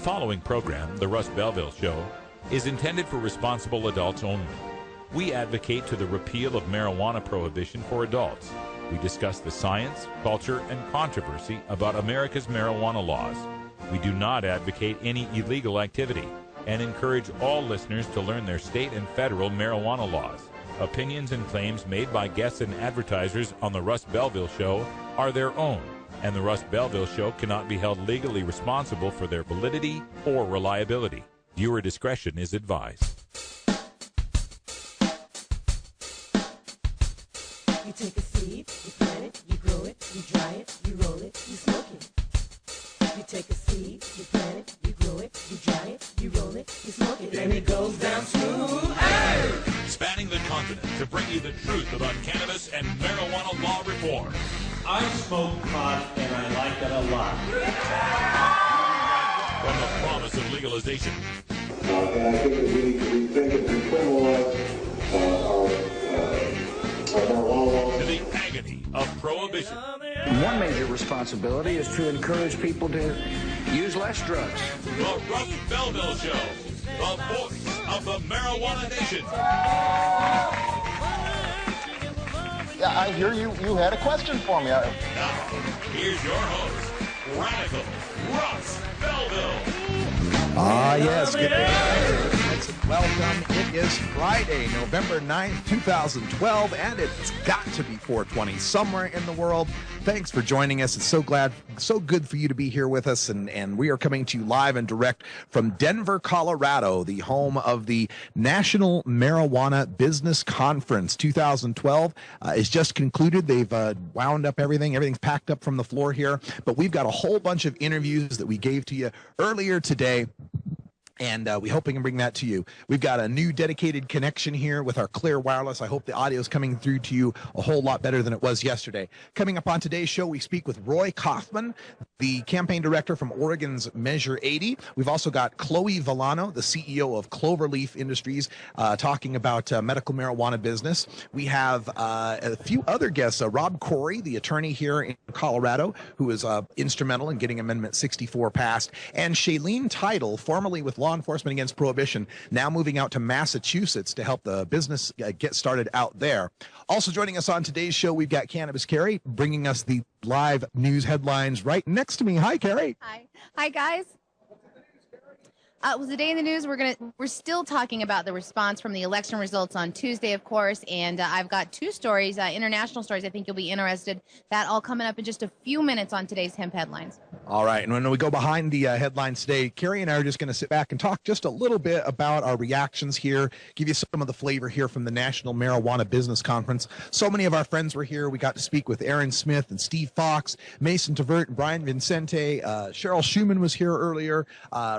Following program, The Russ Belville Show, is intended for responsible adults only. We advocate to the repeal of marijuana prohibition for adults. We discuss the science, culture, and controversy about America's marijuana laws. We do not advocate any illegal activity and encourage all listeners to learn their state and federal marijuana laws. Opinions and claims made by guests and advertisers on The Russ Belville Show are their own, and The Russ Belville Show cannot be held legally responsible for their validity or reliability. Viewer discretion is advised. You take a seed, you plant it, you grow it, you dry it, you roll it, you smoke it. You take a seed, you plant it, you grow it, you dry it, you roll it, you smoke it. Then it goes down smooth. Hey! Spanning the continent to bring you the truth about cannabis and marijuana law reform. I smoke pot and I like it a lot. From the promise of legalization. And I think that we think if we criminalize our marijuana laws. To the agony of prohibition. One major responsibility is to encourage people to use less drugs. The Russ Belville Show, the voice of the marijuana nation. Yeah, I hear you had a question for me. Now, here's your host, Radical Russ Belville. Ah, yes. Good day. Welcome. It is Friday, November 9th, 2012, and it's got to be 420 somewhere in the world. Thanks for joining us. It's so good for you to be here with us, and we are coming to you live and direct from Denver, Colorado, the home of the National Marijuana Business Conference 2012. Is just concluded. They've wound up everything. Everything's packed up from the floor here, but we've got a whole bunch of interviews that we gave to you earlier today. And we hope we can bring that to you. We've got a new dedicated connection here with our Clear Wireless. I hope the audio is coming through to you a whole lot better than it was yesterday. Coming up on today's show, we speak with Roy Kaufmann, the campaign director from Oregon's Measure 80. We've also got Chloe Villano, the CEO of Cloverly Industries, talking about medical marijuana business. We have a few other guests, Rob Corry, the attorney here in Colorado, who is instrumental in getting Amendment 64 passed, and Shaleen Title, formerly with Law Enforcement Against Prohibition, now moving out to Massachusetts to help the business get started out there. Also joining us on today's show, we've got Cannabis Karri bringing us the live news headlines right next to me. Hi, Karri. Hi, guys. It was a day in the news. We're still talking about the response from the election results on Tuesday, of course, and I've got two stories, international stories. I think you'll be interested. That all coming up in just a few minutes on today's Hemp Headlines. All right, and when we go behind the headlines today, Karri and I are just going to sit back and talk just a little bit about our reactions here, give you some of the flavor here from the National Marijuana Business Conference. So many of our friends were here. We got to speak with Aaron Smith and Steve Fox, Mason Tvert, and Brian Vicente. Cheryl Schumann was here earlier,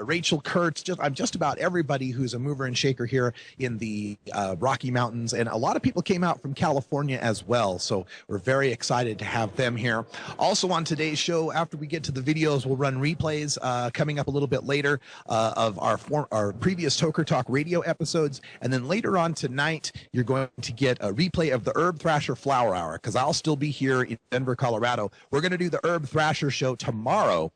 Rachel Kurtz. Just about everybody who's a mover and shaker here in the Rocky Mountains, and a lot of people came out from California as well, so we're very excited to have them here. Also on today's show, after we get to the videos, we'll run replays coming up a little bit later of our previous Toker Talk radio episodes, and then later on tonight you're going to get a replay of the Herb Thrasher Flower Hour, because I'll still be here in Denver, Colorado. We're going to do the Herb Thrasher show tomorrow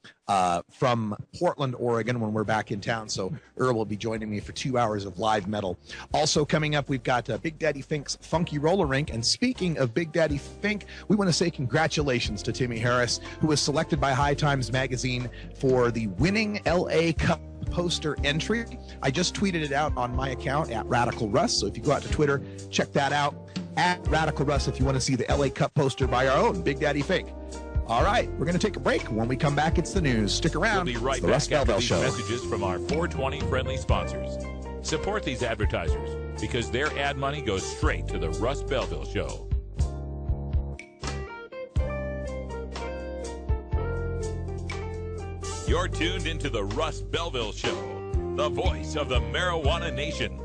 from Portland, Oregon, when we're back in town. So Earl will be joining me for 2 hours of live metal. Also coming up, we've got Big Daddy Fink's Funky Roller Rink. And speaking of Big Daddy Fink, we want to say congratulations to Timmy Harris, who was selected by High Times Magazine for the winning LA Cup poster entry. I just tweeted it out on my account at Radical Russ. So if you go out to Twitter, check that out at Radical Russ if you want to see the LA Cup poster by our own Big Daddy Fink. All right, we're going to take a break. When we come back, it's the news. Stick around. We'll be right back after these messages from our 420 friendly sponsors. Support these advertisers because their ad money goes straight to the Russ Belville Show. You're tuned into the Russ Belville Show, the voice of the marijuana nation.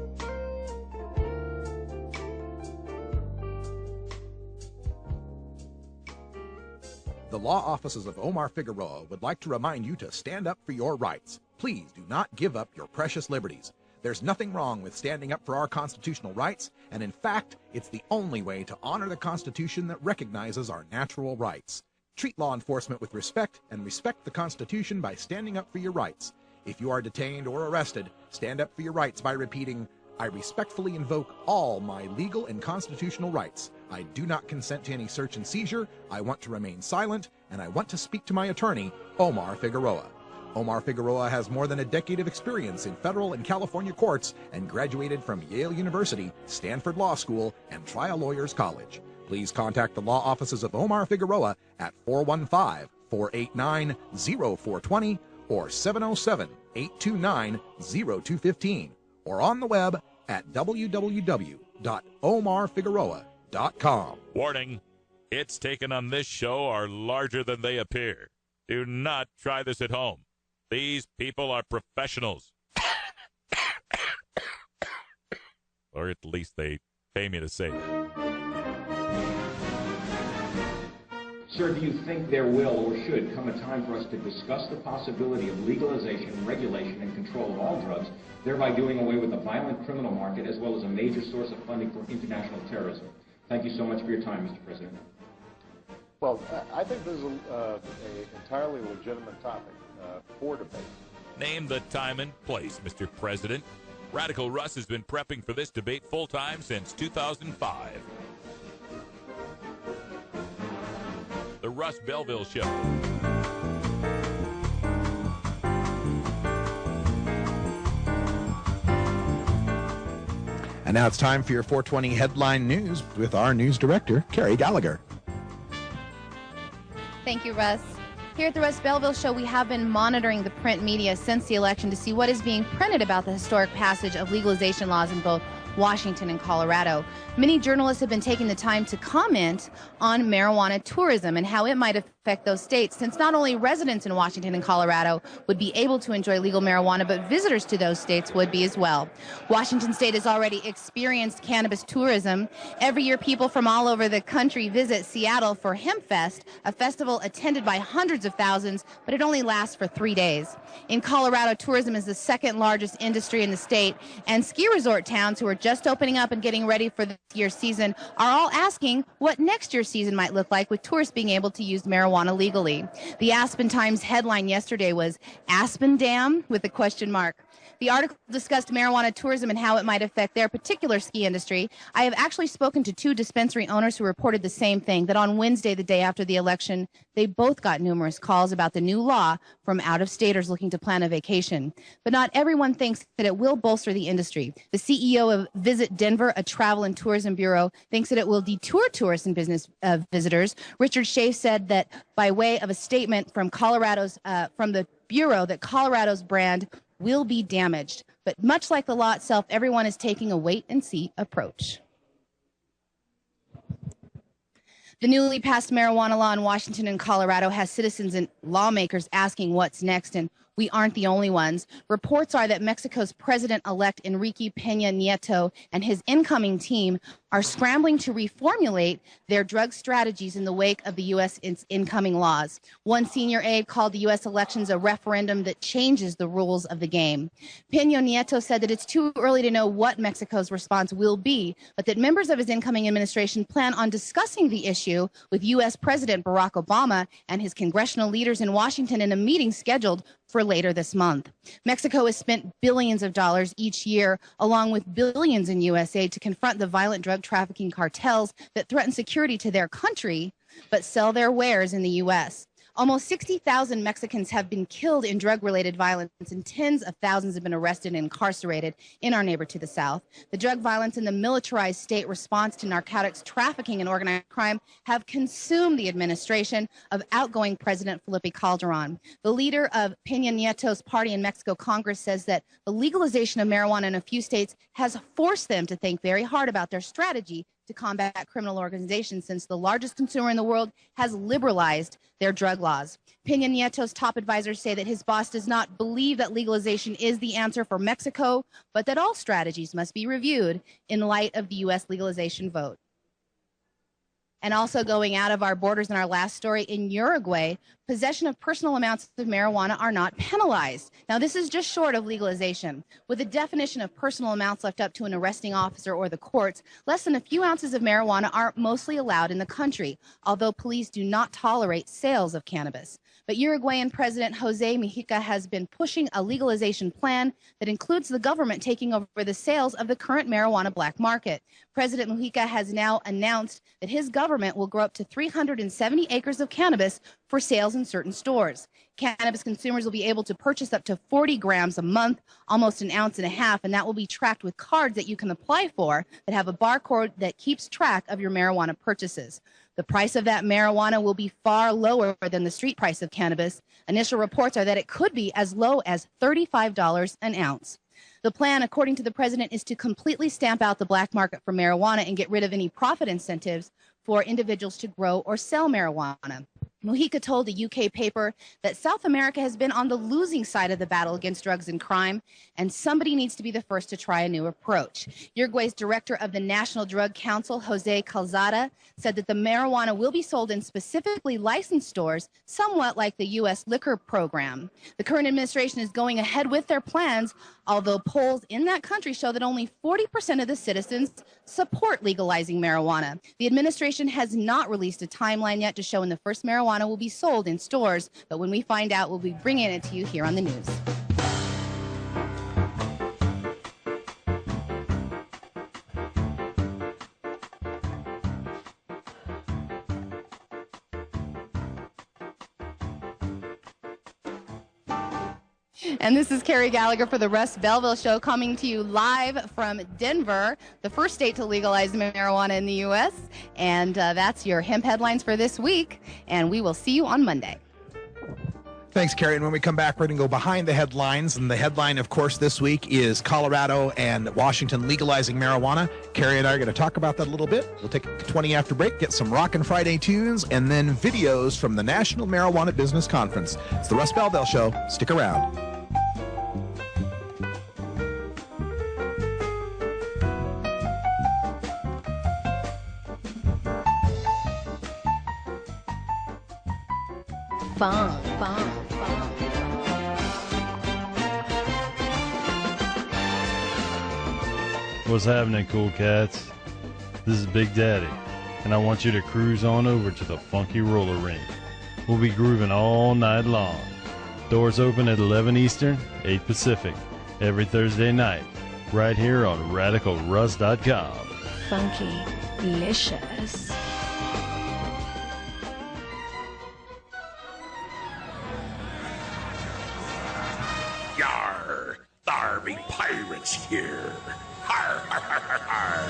The law offices of Omar Figueroa would like to remind you to stand up for your rights. Please do not give up your precious liberties. There's nothing wrong with standing up for our constitutional rights, and in fact, it's the only way to honor the Constitution that recognizes our natural rights. Treat law enforcement with respect and respect the Constitution by standing up for your rights. If you are detained or arrested, stand up for your rights by repeating, "I respectfully invoke all my legal and constitutional rights. I do not consent to any search and seizure. I want to remain silent, and I want to speak to my attorney, Omar Figueroa." Omar Figueroa has more than a decade of experience in federal and California courts and graduated from Yale University, Stanford Law School, and Trial Lawyers College. Please contact the law offices of Omar Figueroa at 415-489-0420 or 707-829-0215 or on the web at www.omarfigueroa.com. Warning, hits taken on this show are larger than they appear. Do not try this at home. These people are professionals. Or at least they pay me to say that. Sir, do you think there will or should come a time for us to discuss the possibility of legalization, regulation, and control of all drugs, thereby doing away with the violent criminal market as well as a major source of funding for international terrorism? Thank you so much for your time, Mr. President. Well, I think this is an entirely legitimate topic for debate. Name the time and place, Mr. President. Radical Russ has been prepping for this debate full-time since 2005. The Russ Belville Show. And now it's time for your 420 headline news with our news director, Carrie Gallagher. Thank you, Russ. Here at the Russ Belville Show, we have been monitoring the print media since the election to see what is being printed about the historic passage of legalization laws in both Washington and Colorado. Many journalists have been taking the time to comment on marijuana tourism and how it might affect those states, since not only residents in Washington and Colorado would be able to enjoy legal marijuana, but visitors to those states would be as well. Washington State has already experienced cannabis tourism. Every year, people from all over the country visit Seattle for Hemp Fest, a festival attended by hundreds of thousands, but it only lasts for 3 days. In Colorado, tourism is the second largest industry in the state, and ski resort towns who are just opening up and getting ready for this year's season are all asking what next year's season might look like, with tourists being able to use marijuana legally. The Aspen Times headline yesterday was "Aspen Dam?" with a question mark. The article discussed marijuana tourism and how it might affect their particular ski industry. I have actually spoken to 2 dispensary owners who reported the same thing, that on Wednesday, the day after the election, they both got numerous calls about the new law from out-of-staters looking to plan a vacation. But not everyone thinks that it will bolster the industry. The CEO of Visit Denver, a travel and tourism bureau, thinks that it will detour tourists and business visitors. Richard Schaaf said that by way of a statement from from the bureau, that Colorado's brand will be damaged. But much like the law itself, everyone is taking a wait-and-see approach. The newly passed marijuana law in Washington and Colorado has citizens and lawmakers asking what's next, and we aren't the only ones. Reports are that Mexico's president-elect Enrique Peña Nieto and his incoming team are scrambling to reformulate their drug strategies in the wake of the U.S. incoming laws. One senior aide called the U.S. elections a referendum that changes the rules of the game. Peña Nieto said that it's too early to know what Mexico's response will be, but that members of his incoming administration plan on discussing the issue with U.S. President Barack Obama and his congressional leaders in Washington in a meeting scheduled for later this month. Mexico has spent billions of dollars each year, along with billions in U.S. aid, to confront the violent drug trafficking cartels that threaten security to their country, but sell their wares in the U.S. Almost 60,000 Mexicans have been killed in drug-related violence, and tens of thousands have been arrested and incarcerated in our neighbor to the south. The drug violence and the militarized state response to narcotics trafficking and organized crime have consumed the administration of outgoing President Felipe Calderon. The leader of Peña Nieto's party in Mexico Congress says that the legalization of marijuana in a few states has forced them to think very hard about their strategy to combat criminal organizations, since the largest consumer in the world has liberalized their drug laws. Peña Nieto's top advisors say that his boss does not believe that legalization is the answer for Mexico, but that all strategies must be reviewed in light of the U.S. legalization vote. And also going out of our borders in our last story, in Uruguay, possession of personal amounts of marijuana are not penalized. Now, this is just short of legalization. With the definition of personal amounts left up to an arresting officer or the courts, less than a few ounces of marijuana are mostly allowed in the country, although police do not tolerate sales of cannabis. But But Uruguayan President Jose Mujica has been pushing a legalization plan that includes the government taking over the sales of the current marijuana black market. President Mujica has now announced that his government will grow up to 370 acres of cannabis for sales in certain stores. Cannabis consumers will be able to purchase up to 40 grams a month, almost an ounce and a half, and that will be tracked with cards that you can apply for that have a barcode that keeps track of your marijuana purchases. The price of that marijuana will be far lower than the street price of cannabis. Initial reports are that it could be as low as $35 an ounce. The plan, according to the president, is to completely stamp out the black market for marijuana and get rid of any profit incentives for individuals to grow or sell marijuana. Mujica told a UK paper that South America has been on the losing side of the battle against drugs and crime, and somebody needs to be the first to try a new approach. Uruguay's director of the National Drug Council, Jose Calzada, said that the marijuana will be sold in specifically licensed stores, somewhat like the U.S. liquor program. The current administration is going ahead with their plans, although polls in that country show that only 40% of the citizens support legalizing marijuana. The administration has not released a timeline yet to show when the first marijuana will be sold in stores, but when we find out, we'll be bringing it to you here on the news. And this is Carrie Gallagher for the Russ Belville Show, coming to you live from Denver, the first state to legalize marijuana in the U.S. And that's your hemp headlines for this week. And we will see you on Monday. Thanks, Carrie. And when we come back, we're going to go behind the headlines. And the headline, of course, this week is Colorado and Washington legalizing marijuana. Carrie and I are going to talk about that a little bit. We'll take a 20 after break, get some Rockin' Friday tunes, and then videos from the National Marijuana Business Conference. It's the Russ Belville Show. Stick around. Fun. What's happening, cool cats? This is Big Daddy, and I want you to cruise on over to the Funky Roller Rink. We'll be grooving all night long. Doors open at 11 Eastern, 8 Pacific, every Thursday night, right here on RadicalRuss.com. Funky-licious. Yar! Thar be pirates here! Har, har, har, har, har.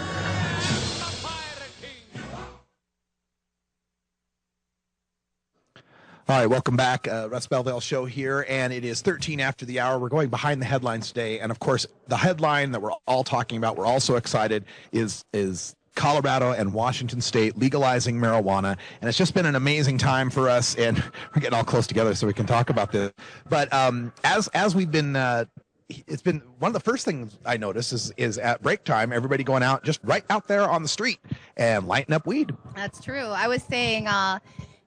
All right, welcome back. Russ Belville Show here, and it is 13 after the hour. We're going behind the headlines today, and of course, the headline that we're all talking about, we're all so excited, is Colorado and Washington State legalizing marijuana, and it's just been an amazing time for us, and we're getting all close together so we can talk about this. But as we've been, it's been one of the first things I notice is at break time, everybody going out just right out there on the street and lighting up weed. That's true. I was saying,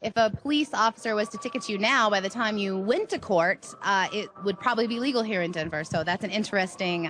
if a police officer was to ticket you now, by the time you went to court, it would probably be legal here in Denver. So that's an interesting,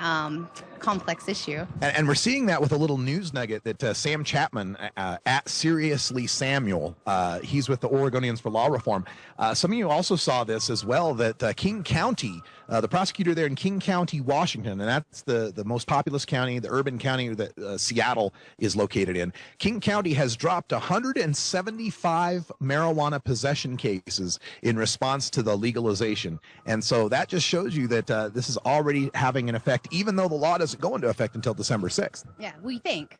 complex issue. And we're seeing that with a little news nugget that Sam Chapman, at Seriously Samuel, he's with the Oregonians for Law Reform. Some of you also saw this as well, that King County, the prosecutor there in King County, Washington, and that's the most populous county, the urban county that Seattle is located in. King County has dropped 175 marijuana possession cases in response to the legalization. And so that just shows you that this is already having an effect, even though the law doesn't go into effect until December 6th. Yeah, we think.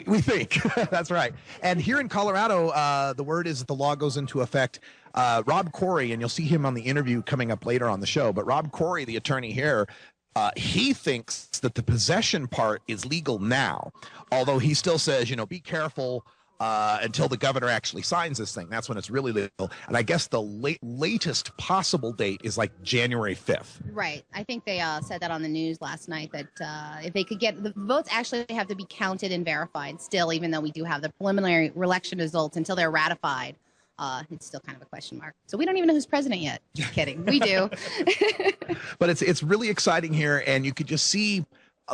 We think. That's right. And here in Colorado, the word is that the law goes into effect. Rob Corry, and you'll see him on the interview coming up later on the show, but Rob Corry, the attorney here, he thinks that the possession part is legal now, although he still says, be careful until the governor actually signs this thing. That's when it's really legal. And I guess the latest possible date is like January 5th. Right. I think they said that on the news last night, that if they could get the votes, actually have to be counted and verified still, even though we do have the preliminary election results, until they're ratified. It's still kind of a question mark. So we don't even know who's president yet. Just kidding. We do. But it's really exciting here, and you could just see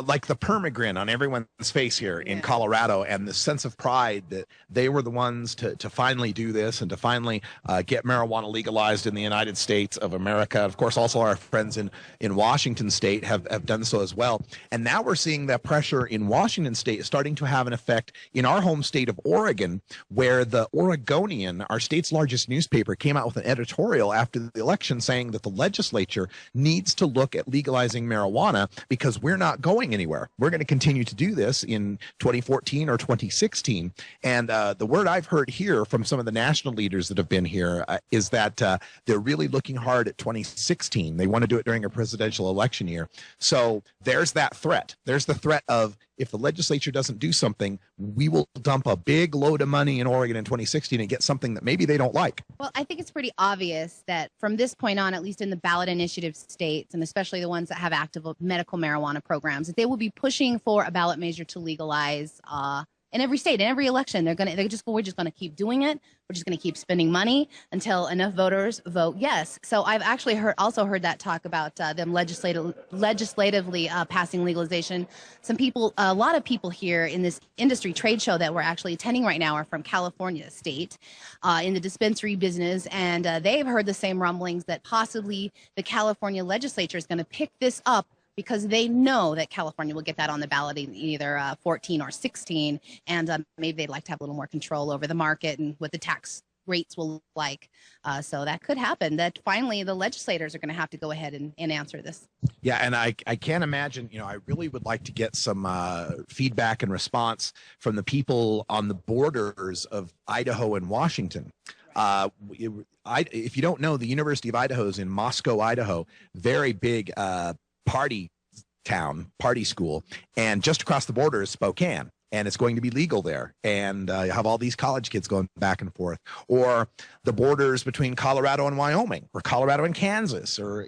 like the permagrin on everyone's face here in Colorado, and the sense of pride that they were the ones to finally do this and to finally get marijuana legalized in the United States of America. Of course, also our friends in Washington State have done so as well. And now we're seeing that pressure in Washington State starting to have an effect in our home state of Oregon, where the Oregonian, our state's largest newspaper, came out with an editorial after the election saying that the legislature needs to look at legalizing marijuana because we're not going anywhere. We're going to continue to do this in 2014 or 2016. And the word I've heard here from some of the national leaders that have been here is that they're really looking hard at 2016. They want to do it during a presidential election year. So there's that threat. There's the threat of, if the legislature doesn't do something, we will dump a big load of money in Oregon in 2016 and get something that maybe they don't like. Well, I think it's pretty obvious that from this point on, at least in the ballot initiative states, and especially the ones that have active medical marijuana programs, that they will be pushing for a ballot measure to legalize in every state, in every election. We're just going to keep doing it. We're just going to keep spending money until enough voters vote yes. So I've actually also heard that talk about them legislatively passing legalization. A lot of people here in this industry trade show that we're actually attending right now are from California state in the dispensary business, and they've heard the same rumblings that possibly the California legislature is going to pick this up, because they know that California will get that on the ballot in either 14 or 16, and maybe they'd like to have a little more control over the market and what the tax rates will like. So that could happen, that finally the legislators are going to have to go ahead and answer this. Yeah, and I can't imagine, I really would like to get some feedback and response from the people on the borders of Idaho and Washington. If you don't know, the University of Idaho is in Moscow, Idaho, very big party school, and just across the border is Spokane, and it's going to be legal there, and you have all these college kids going back and forth. Or the borders between Colorado and Wyoming, or Colorado and Kansas, or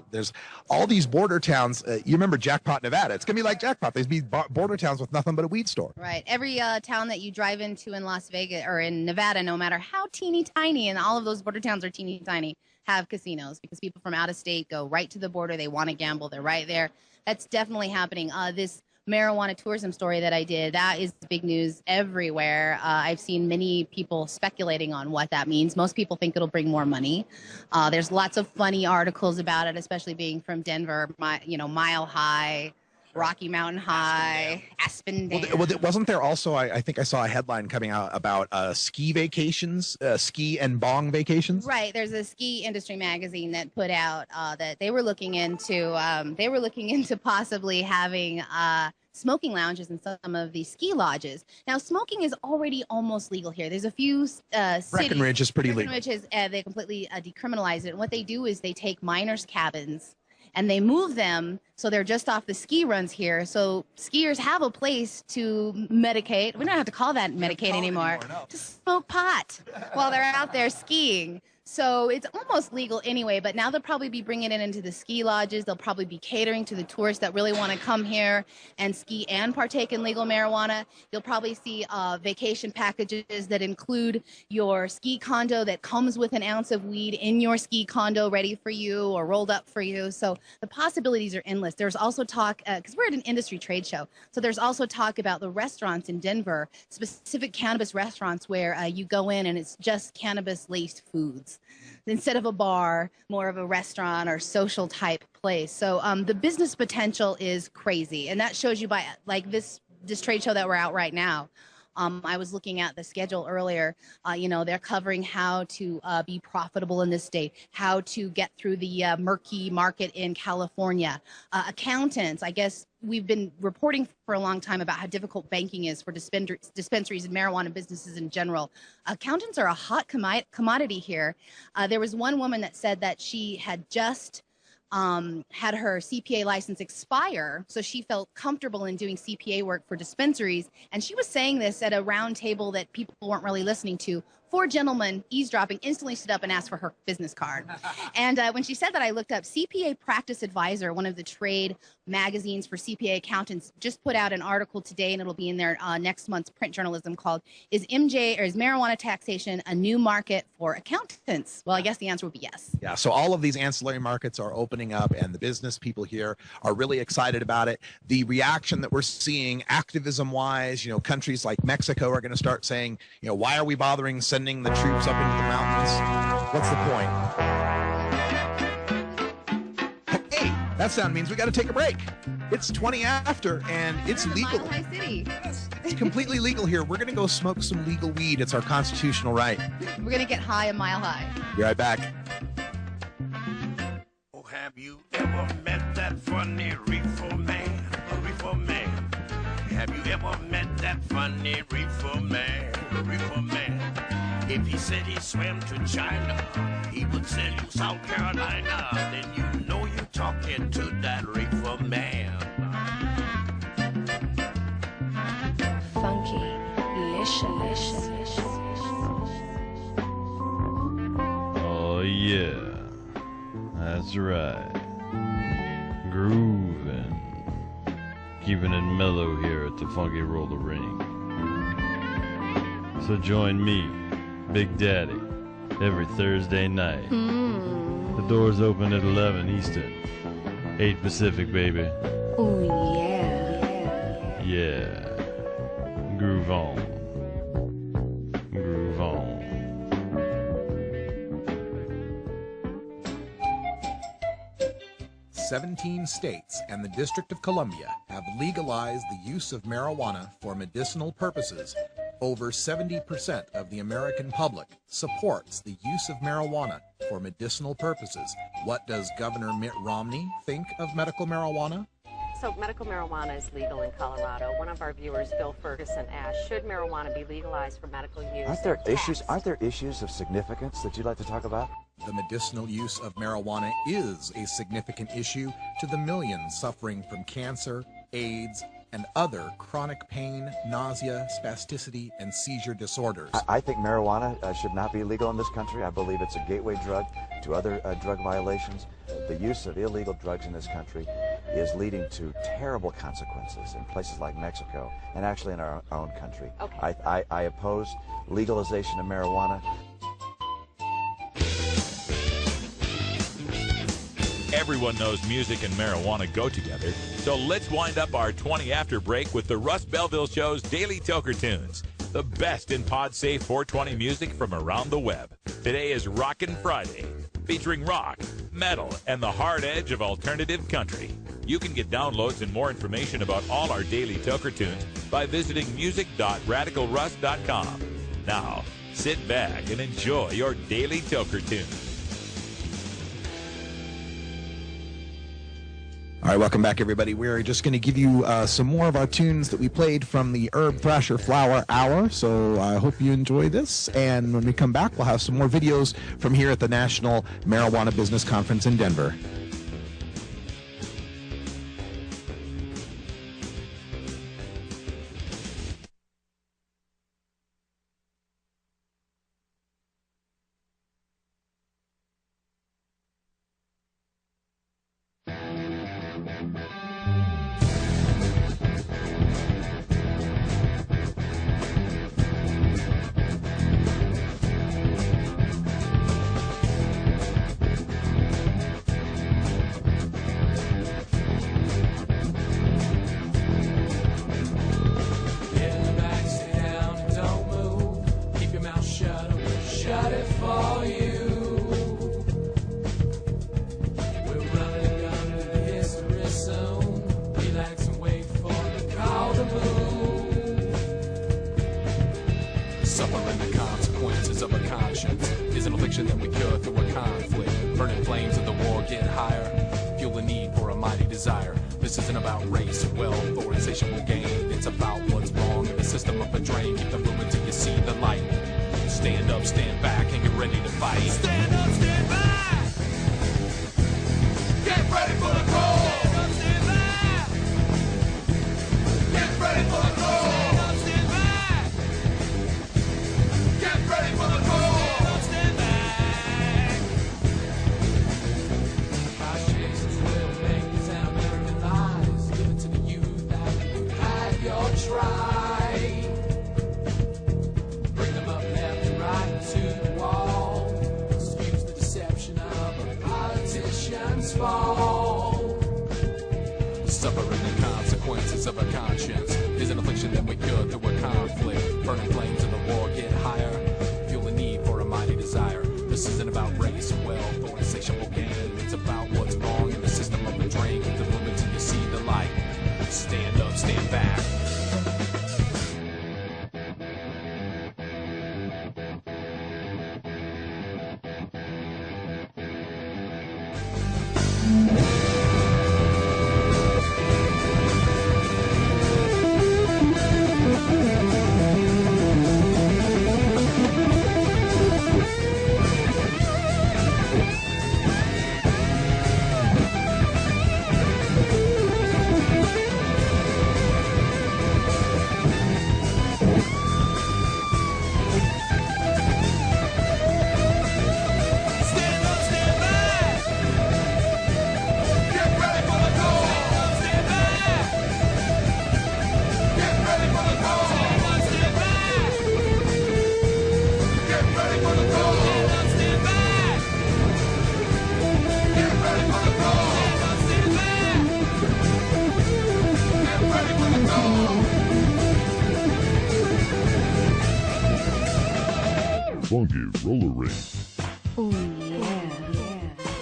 there's all these border towns. You remember Jackpot, Nevada? It's gonna be like Jackpot. There's be border towns with nothing but a weed store. Right. Every town that you drive into in Las Vegas or in Nevada, no matter how teeny tiny, and all of those border towns are teeny tiny, have casinos, because people from out of state go right to the border. They want to gamble. They're right there. That's definitely happening. This marijuana tourism story that I did, that is big news everywhere. I've seen many people speculating on what that means. Most people think it'll bring more money. There's lots of funny articles about it, especially being from Denver, Mile High, Rocky Mountain High, Aspen Dam. Well, wasn't there also, I think I saw a headline coming out about ski vacations, ski and bong vacations? Right. There's a ski industry magazine that put out that they were looking into possibly having smoking lounges in some of the ski lodges. Now, smoking is already almost legal here. There's a few cities. Breckenridge is pretty legal. Breckenridge they completely decriminalized it. And what they do is they take miners' cabins and they move them so they're just off the ski runs here. So skiers have a place to medicate. We don't have to call that medicate anymore. To smoke pot while they're out there skiing. So it's almost legal anyway, but now they'll probably be bringing it into the ski lodges. They'll probably be catering to the tourists that really want to come here and ski and partake in legal marijuana. You'll probably see vacation packages that include your ski condo that comes with an ounce of weed in your ski condo ready for you or rolled up for you. So the possibilities are endless. There's also talk, because we're at an industry trade show, so there's also talk about the restaurants in Denver, specific cannabis restaurants where you go in and it's just cannabis-laced foods. Instead of a bar, more of a restaurant or social type place. So the business potential is crazy. And that shows you by like this trade show that we're out right now. I was looking at the schedule earlier. They're covering how to be profitable in this state, how to get through the murky market in California. Accountants, I guess we've been reporting for a long time about how difficult banking is for dispensaries and marijuana businesses in general. Accountants are a hot commodity here. There was one woman that said that she had just had her CPA license expire, so she felt comfortable in doing CPA work for dispensaries. And she was saying this at a round table that people weren't really listening to. 4 gentlemen eavesdropping instantly stood up and asked for her business card. And when she said that, I looked up CPA Practice Advisor, one of the trade magazines for CPA accountants, just put out an article today, and it'll be in their next month's print journalism, called is marijuana taxation a new market for accountants? Well, I guess the answer would be yes. Yeah, so all of these ancillary markets are opening up, and the business people here are really excited about it. The reaction that we're seeing activism-wise, you know, countries like Mexico are going to start saying, you know, why are we bothering sending the troops up into the mountains? What's the point? Hey, that sound means we got to take a break. It's 20 after, and it's legal. Mile High City. It's completely legal here. We're going to go smoke some legal weed. It's our constitutional right. We're going to get high a mile high. Be right back. Oh, have you ever met that funny reefer man? A reefer man. Have you ever met that funny reefer man? A reefer man. If he said he swam to China, he would sell you South Carolina. Then you know you're talking to that reefer man. Funky, licious. Oh yeah, that's right. Grooving, keeping it mellow here at the Funky Roller Ring. So join me, Big Daddy, every Thursday night. The doors open at 11 Eastern, 8 Pacific, baby. Oh yeah. Yeah. Groove on. Groove on. "17 states and the District of Columbia have legalized the use of marijuana for medicinal purposes. Over 70% of the American public supports the use of marijuana for medicinal purposes. What does Governor Mitt Romney think of medical marijuana?" So medical marijuana is legal in Colorado. One of our viewers, Bill Ferguson, asked, should marijuana be legalized for medical use? Aren't there issues of significance that you'd like to talk about? The medicinal use of marijuana is a significant issue to the millions suffering from cancer, AIDS, and other chronic pain, nausea, spasticity, and seizure disorders. I think marijuana should not be legal in this country. I believe it's a gateway drug to other drug violations. The use of illegal drugs in this country is leading to terrible consequences in places like Mexico and actually in our own country. Okay. I oppose legalization of marijuana. Everyone knows music and marijuana go together, so let's wind up our 20 after break with the Russ Belville Show's Daily Toker Tunes, the best in pod-safe 420 music from around the web. Today is Rockin' Friday, featuring rock, metal, and the hard edge of alternative country. You can get downloads and more information about all our Daily Toker Tunes by visiting music.radicalruss.com. Now, sit back and enjoy your Daily Toker Tunes. All right, welcome back, everybody. We're just going to give you some more of our tunes that we played from the Herb Thrasher Flower Hour, so I hope you enjoy this. And when we come back, we'll have some more videos from here at the National Marijuana Business Conference in Denver. Suffering the consequences of a conscience is an affliction that we cure through a conflict. Burning flames of the war get higher, fuel the need for a mighty desire. This isn't about race or wealth or insatiable gain. It's about what's wrong in the system of a drain. Keep the room until you see the light. Stand up, stand back, and get ready to fight. Stand up, stand back. Get ready for the call. Stand up, stand back. Get ready for the call. Stand up, stand back. Get ready for the Suffering the consequences of a conscience is an affliction that we cure through a conflict. Burning flames of the war get higher. Feel the need for a mighty desire. This isn't about race, wealth, or insatiable gain. It's about what's wrong in the system of the drain. The moment till you see the light. Stand up, stand back. Funky roller ring. Oh yeah.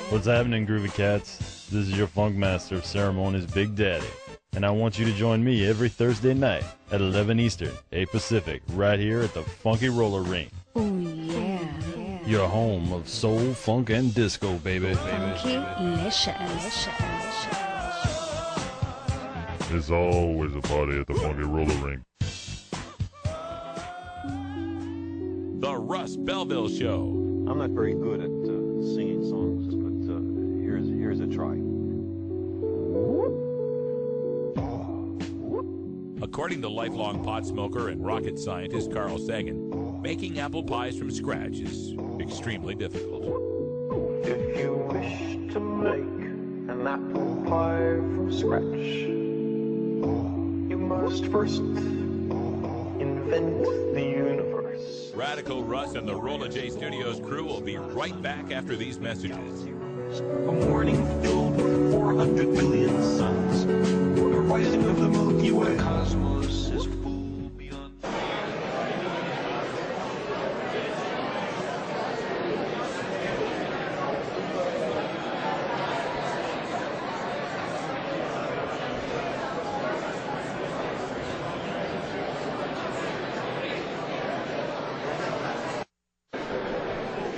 What's happening, Groovy Cats? This is your Funk Master of Ceremonies, Big Daddy. And I want you to join me every Thursday night at 11 Eastern, 8 Pacific, right here at the Funky Roller Ring. Oh yeah. Your home of soul, funk, and disco, baby. Funky-licious. There's always a party at the Funky roller ring. The Russ Belville Show. I'm not very good at singing songs, but here's a try. According to lifelong pot smoker and rocket scientist Carl Sagan, making apple pies from scratch is extremely difficult. If you wish to make an apple pie from scratch, you must first invent the universe. Radical Russ and the Rolla J Studios crew will be right back after these messages. A morning filled with 400 billion suns. The rising of the Milky Way. Cosmos is full beyond.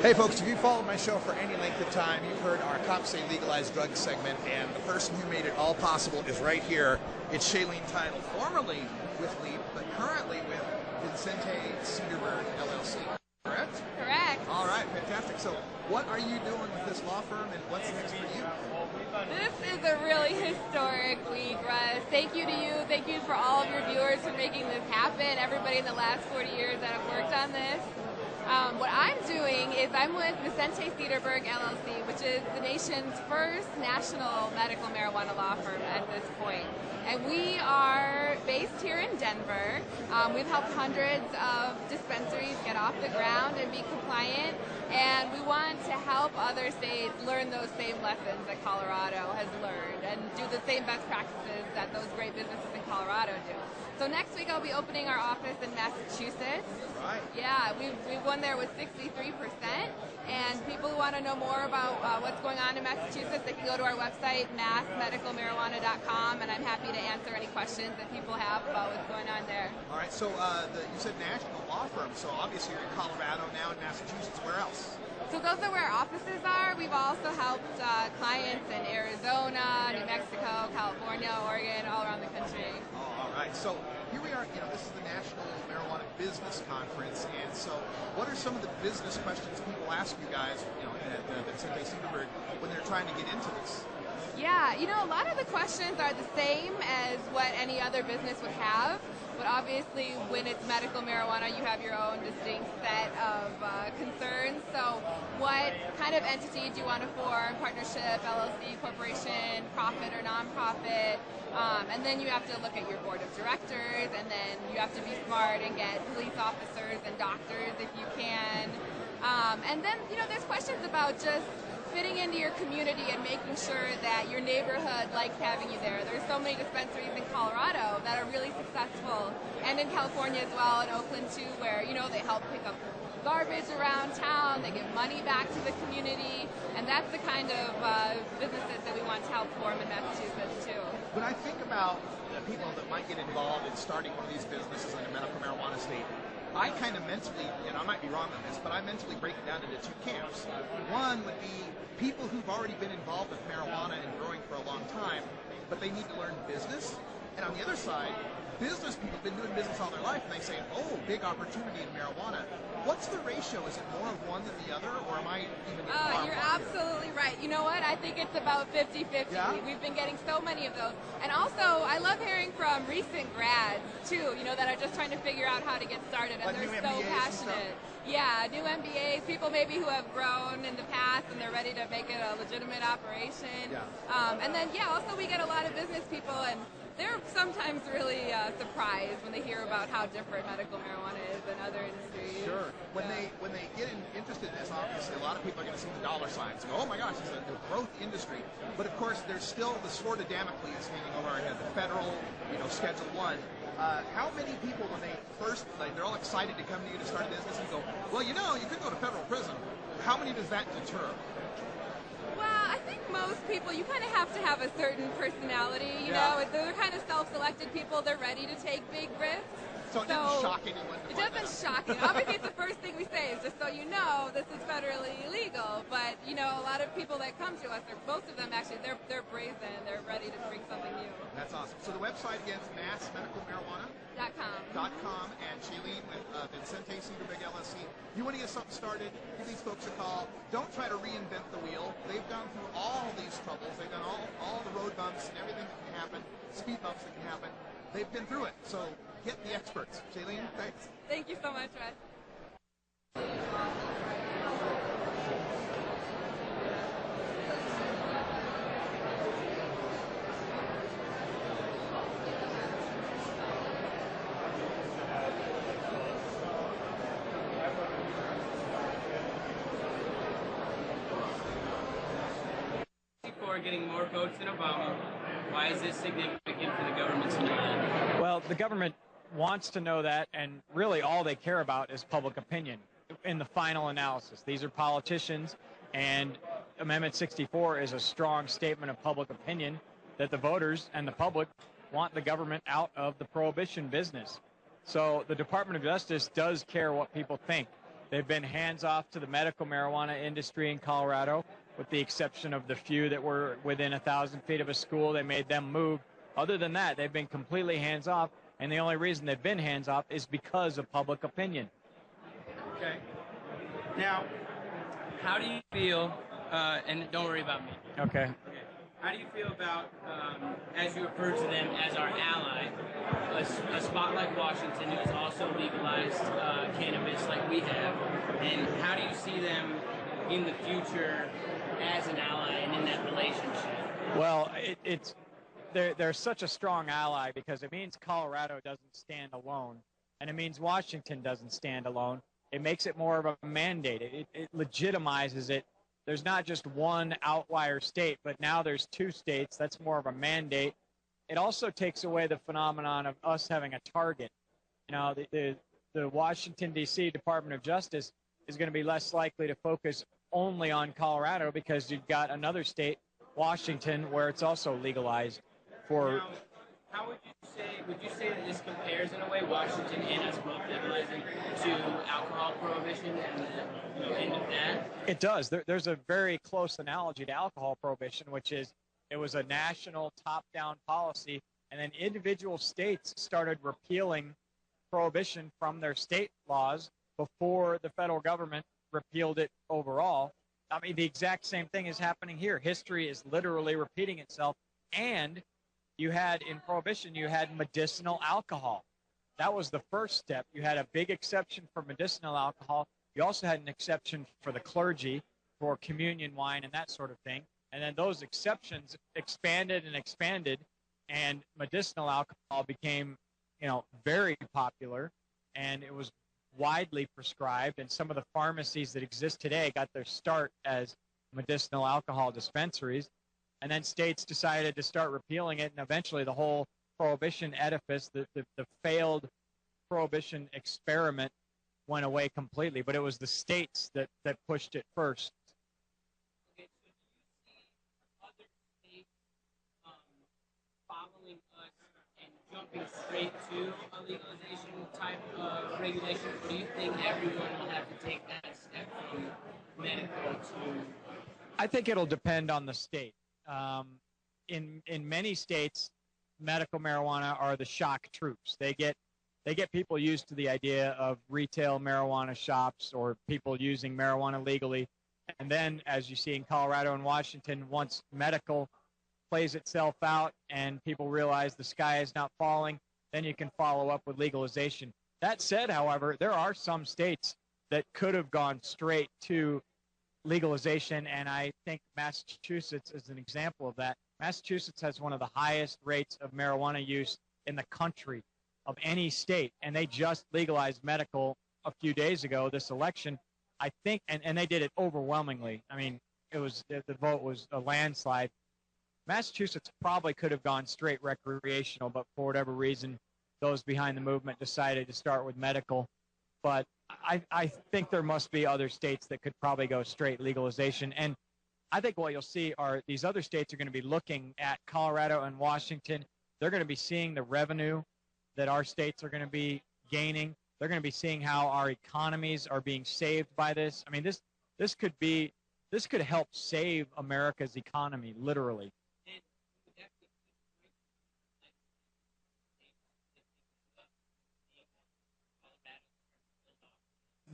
Hey folks, if you followed my show for any length of time, you've heard our Cops Say Legalized Drugs segment, and the person who made it all possible is right here. It's Shaleen Title, formerly with LEAP, but currently with Vicente Cedarburg, LLC. Correct? Correct. All right, fantastic. So what are you doing with this law firm, and what's next for you? This is a really historic week, Russ. Thank you to you. Thank you for all of your viewers for making this happen, everybody in the last 40 years that have worked on this. What I'm doing is I'm with Vicente Cedarburg, LLC, which is the nation's first national medical marijuana law firm at this point. And we are based here in Denver. We've helped hundreds of dispensaries get off the ground and be compliant. And we want to help other states learn those same lessons that Colorado has learned and do the same best practices that those great businesses in Colorado do. So next week I'll be opening our office in Massachusetts. Right. Yeah, we won there with 63%. And people who want to know more about what's going on in Massachusetts, they can go to our website, massmedicalmarijuana.com, and I'm happy to answer any questions that people have about what's going on there. All right, so you said national law firm, so obviously you're in Colorado now, in Massachusetts. Where else? So those are where our offices are. We've also helped clients in Arizona, New Mexico, California, Oregon, all around the country. Oh, all right. So here we are. This is the National Marijuana Business Conference, and so what are some of the business questions people ask you guys, at Vicente Cedarburg when they're trying to get into this? Yeah, a lot of the questions are the same as what any other business would have. But obviously, when it's medical marijuana, you have your own distinct set of concerns. So what kind of entity do you want to form? Partnership, LLC, corporation, profit or nonprofit? And then you have to look at your board of directors, and then you have to be smart and get police officers and doctors if you can. And then, there's questions about just fitting into your community and making sure that your neighborhood likes having you there. There's so many dispensaries in Colorado that are really successful, and in California as well, in Oakland too, where, you know, they help pick up garbage around town, they give money back to the community, and that's the kind of businesses that we want to help form in Massachusetts too. When I think about the people that might get involved in starting one of these businesses in a medical marijuana state, I kind of mentally, and I might be wrong on this, but I mentally break it down into two camps. One would be people who've already been involved with marijuana and growing for a long time, but they need to learn business. And on the other side, business people have been doing business all their life, and they say, oh, big opportunity in marijuana. What's the ratio? Is it more of one than the other, or am I even You're absolutely right. You know what? I think it's about 50-50. Yeah? We've been getting so many of those. And also, I love hearing from recent grads, too, you know, that are just trying to figure out how to get started, and Like they're new so MBAs passionate. Yeah, new MBAs, people maybe who have grown in the past, and they're ready to make it a legitimate operation. Yeah. And then, yeah, also we get a lot of business people, and they're sometimes really surprised when they hear about how different medical marijuana is than other industries. Sure. When they get interested in this, obviously, a lot of people are going to see the dollar signs and go, oh my gosh, it's a growth industry. But of course, there's still the sword of Damocles hanging over our head, the federal, Schedule 1. How many people, when they first, they're all excited to come to you to start a business and go, well, you could go to federal prison. How many does that deter? Well, I think most people, you kind of have to have a certain personality, you know. They're kind of self-selected people. They're ready to take big risks. So it doesn't shock anyone. It doesn't shock anyone. Obviously, it's the first thing we say is just so you know, this is federally illegal. But, a lot of people that come to us, most of them actually, they're brazen. They're ready to bring something new. That's awesome. So the website again is massmedicalmarijuana.com. And Shaleen with Vicente, Cedar Big LSC. You want to get something started, give these folks a call. Don't try to reinvent the wheel. They've gone through all these troubles. They've done all the road bumps and everything that can happen, speed bumps that can happen. They've been through it. So get the experts. Shaleen, thanks. Thank you so much, Russ. Getting more votes than Obama. Why is this significant for the government's demand? Well, the government wants to know that, and really all they care about is public opinion in the final analysis. These are politicians, and Amendment 64 is a strong statement of public opinion that the voters and the public want the government out of the prohibition business. So the Department of Justice does care what people think. They've been hands-off to the medical marijuana industry in Colorado, with the exception of the few that were within 1,000 feet of a school. They made them move. Other than that, they've been completely hands-off, and the only reason they've been hands-off is because of public opinion. Okay. Now, how do you feel, and don't worry about me. Okay. How do you feel about, as you refer to them as our ally, a spot like Washington who has also legalized cannabis like we have, and how do you see them in the future as an ally and in that relationship? Well, they're such a strong ally because it means Colorado doesn't stand alone, and it means Washington doesn't stand alone. It makes it more of a mandate. It legitimizes it. There's not just one outlier state, but now there's two states. That's more of a mandate. It also takes away the phenomenon of us having a target. The Washington, D.C. Department of Justice is going to be less likely to focus only on Colorado because you've got another state, Washington, where it's also legalized for. Now, how would you say that this compares in a way, Washington and us both legalizing, to alcohol prohibition and the end of that? It does. There's a very close analogy to alcohol prohibition, which is it was a national top-down policy, and then individual states started repealing prohibition from their state laws before the federal government repealed it overall. I mean, the exact same thing is happening here. History is literally repeating itself. And you had, in Prohibition, you had medicinal alcohol. That was the first step. You had a big exception for medicinal alcohol. You also had an exception for the clergy, for communion wine and that sort of thing. And then those exceptions expanded and expanded, and medicinal alcohol became, very popular, and it was widely prescribed, and some of the pharmacies that exist today got their start as medicinal alcohol dispensaries. And then states decided to start repealing it, and eventually the whole prohibition edifice, the failed prohibition experiment, went away completely. But it was the states that pushed it first. Okay, so do you see other states following us and jumping straight to a legalization type of regulation, or do you think everyone will have to take that step from medical to? I think it'll depend on the state. In many states, medical marijuana are the shock troops. They get people used to the idea of retail marijuana shops or people using marijuana legally. And then, as you see in Colorado and Washington, once medical plays itself out and people realize the sky is not falling, then you can follow up with legalization. That said, however, there are some states that could have gone straight to legalization, and I think Massachusetts is an example of that. Massachusetts has one of the highest rates of marijuana use in the country of any state, and they just legalized medical a few days ago, this election. I think, and they did it overwhelmingly. I mean, it was the vote was a landslide. Massachusetts probably could have gone straight recreational, but for whatever reason, those behind the movement decided to start with medical. But I think there must be other states that could probably go straight legalization. And I think what you'll see are these other states are going to be looking at Colorado and Washington. They're going to be seeing the revenue that our states are going to be gaining. They're going to be seeing how our economies are being saved by this. I mean, this could help save America's economy, literally.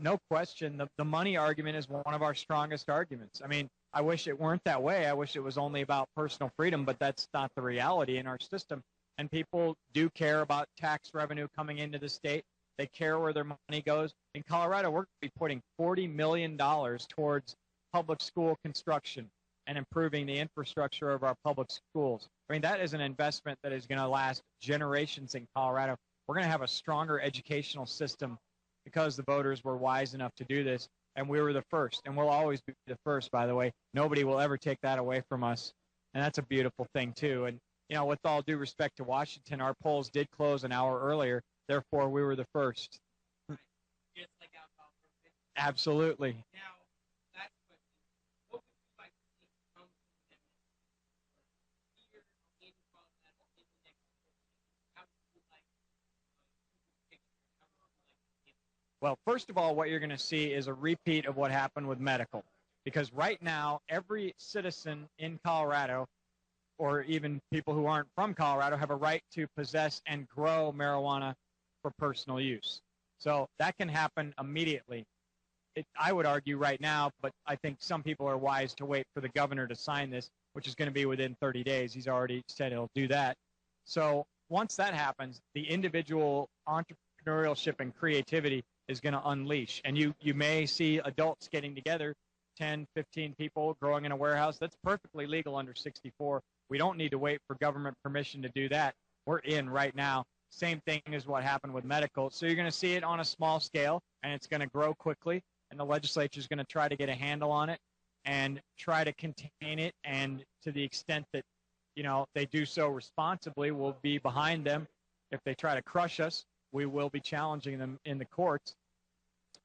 No question. The money argument is one of our strongest arguments. I mean, I wish it weren't that way. I wish it was only about personal freedom, but that's not the reality in our system. And people do care about tax revenue coming into the state. They care where their money goes. In Colorado, we're going to be putting $40 million towards public school construction and improving the infrastructure of our public schools. I mean, that is an investment that is going to last generations in Colorado. We're going to have a stronger educational system because the voters were wise enough to do this, and we were the first, and we'll always be the first, by the way. Nobody will ever take that away from us, and that's a beautiful thing, too. And, you know, with all due respect to Washington, our polls did close an hour earlier, therefore we were the first. Just like alcohol prohibition. Absolutely. Now, last question. What would you like to see come from the amendment here in Colorado in the next 4 years? How would you like to picture? How would you like to give? Well, first of all, what you're going to see is a repeat of what happened with medical. Because right now, every citizen in Colorado, or even people who aren't from Colorado, have a right to possess and grow marijuana for personal use. So that can happen immediately. I would argue right now, but I think some people are wise to wait for the governor to sign this, which is going to be within 30 days. He's already said he'll do that. So once that happens, the individual entrepreneurship and creativity is going to unleash. And you may see adults getting together, 10, 15 people growing in a warehouse. That's perfectly legal under 64. We don't need to wait for government permission to do that. We're in right now. Same thing as what happened with medical. So you're going to see it on a small scale, and it's going to grow quickly, and the legislature is going to try to get a handle on it and try to contain it. And to the extent that, you know, they do so responsibly, we'll be behind them. If they try to crush us, we will be challenging them in the courts.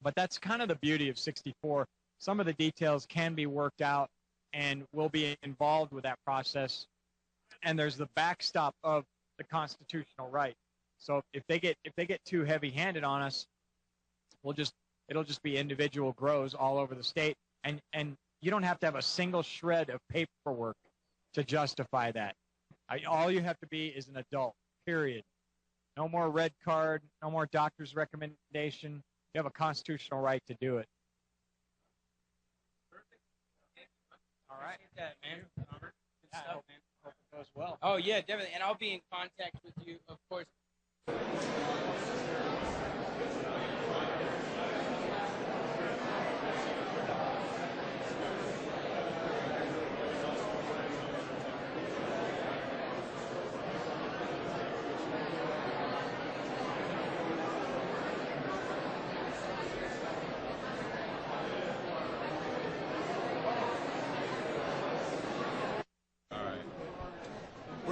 But that's kind of the beauty of 64. Some of the details can be worked out, and we'll be involved with that process. And there's the backstop of the constitutional right. So if they get too heavy-handed on us, it'll just be individual grows all over the state, and you don't have to have a single shred of paperwork to justify that. All you have to be is an adult. Period. No more red card. No more doctor's recommendation. You have a constitutional right to do it. All right. That, man. Robert. Good stuff, man. Hope it goes well. Oh, yeah, definitely. And I'll be in contact with you, of course.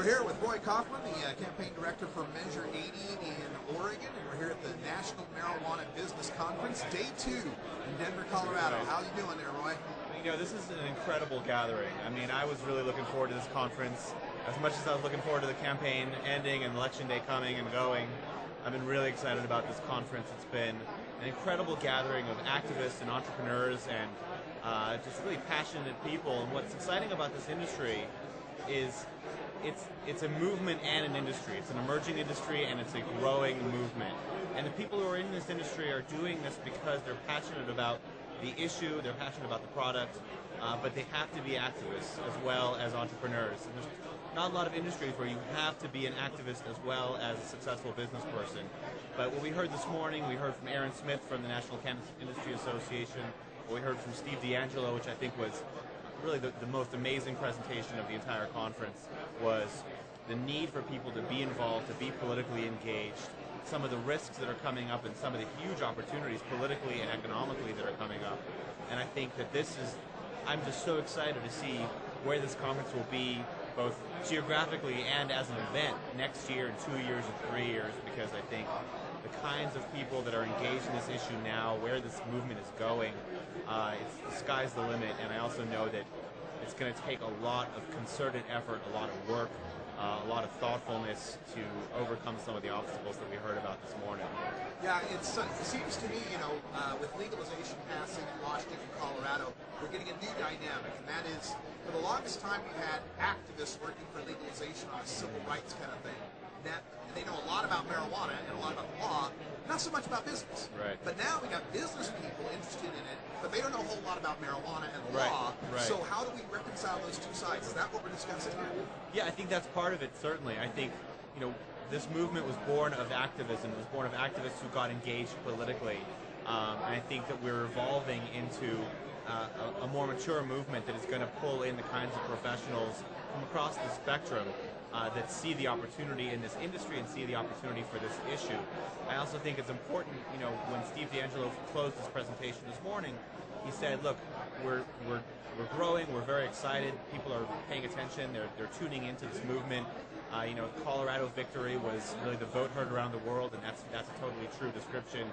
here with Roy Kaufmann, the campaign director for Measure 80 in Oregon, and we're here at the National Marijuana Business Conference, Day 2 in Denver, Colorado. How you doing there, Roy? You know, this is an incredible gathering. I mean, I was really looking forward to this conference as much as I was looking forward to the campaign ending and Election Day coming and going. I've been really excited about this conference. It's been an incredible gathering of activists and entrepreneurs and just really passionate people. And what's exciting about this industry is it's a movement and an industry. It's an emerging industry and it's a growing movement. And the people who are in this industry are doing this because they're passionate about the issue, they're passionate about the product, but they have to be activists as well as entrepreneurs. And there's not a lot of industries where you have to be an activist as well as a successful business person. But what we heard this morning, we heard from Aaron Smith from the National Cannabis Industry Association, what we heard from Steve D'Angelo, which I think was really the most amazing presentation of the entire conference, was the need for people to be involved, to be politically engaged, some of the risks that are coming up and some of the huge opportunities politically and economically that are coming up. And I think that I'm just so excited to see where this conference will be, both geographically and as an event next year, in 2 years, and 3 years, because I think the kinds of people that are engaged in this issue now, where this movement is going, the sky's the limit. And I also know that it's going to take a lot of concerted effort, a lot of work, a lot of thoughtfulness to overcome some of the obstacles that we heard about this morning. Yeah, it seems to me, with legalization passing in Washington and Colorado, we're getting a new dynamic, and that is, for the longest time we had activists working for legalization on a civil rights kind of thing. That they know a lot about marijuana and a lot about the law, not so much about business. Right. But now we got business people interested in it, but they don't know a whole lot about marijuana and the Right, law. right. So how do we reconcile those two sides? Is that what we're discussing here? Yeah, I think that's part of it, certainly. I think, this movement was born of activism. It was born of activists who got engaged politically. And I think that we're evolving into a more mature movement that is going to pull in the kinds of professionals from across the spectrum that see the opportunity in this industry and see the opportunity for this issue. I also think it's important, when Steve D'Angelo closed his presentation this morning, he said, look, we're growing, we're very excited, people are paying attention, they're tuning into this movement. Colorado victory was really the vote heard around the world, and that's a totally true description.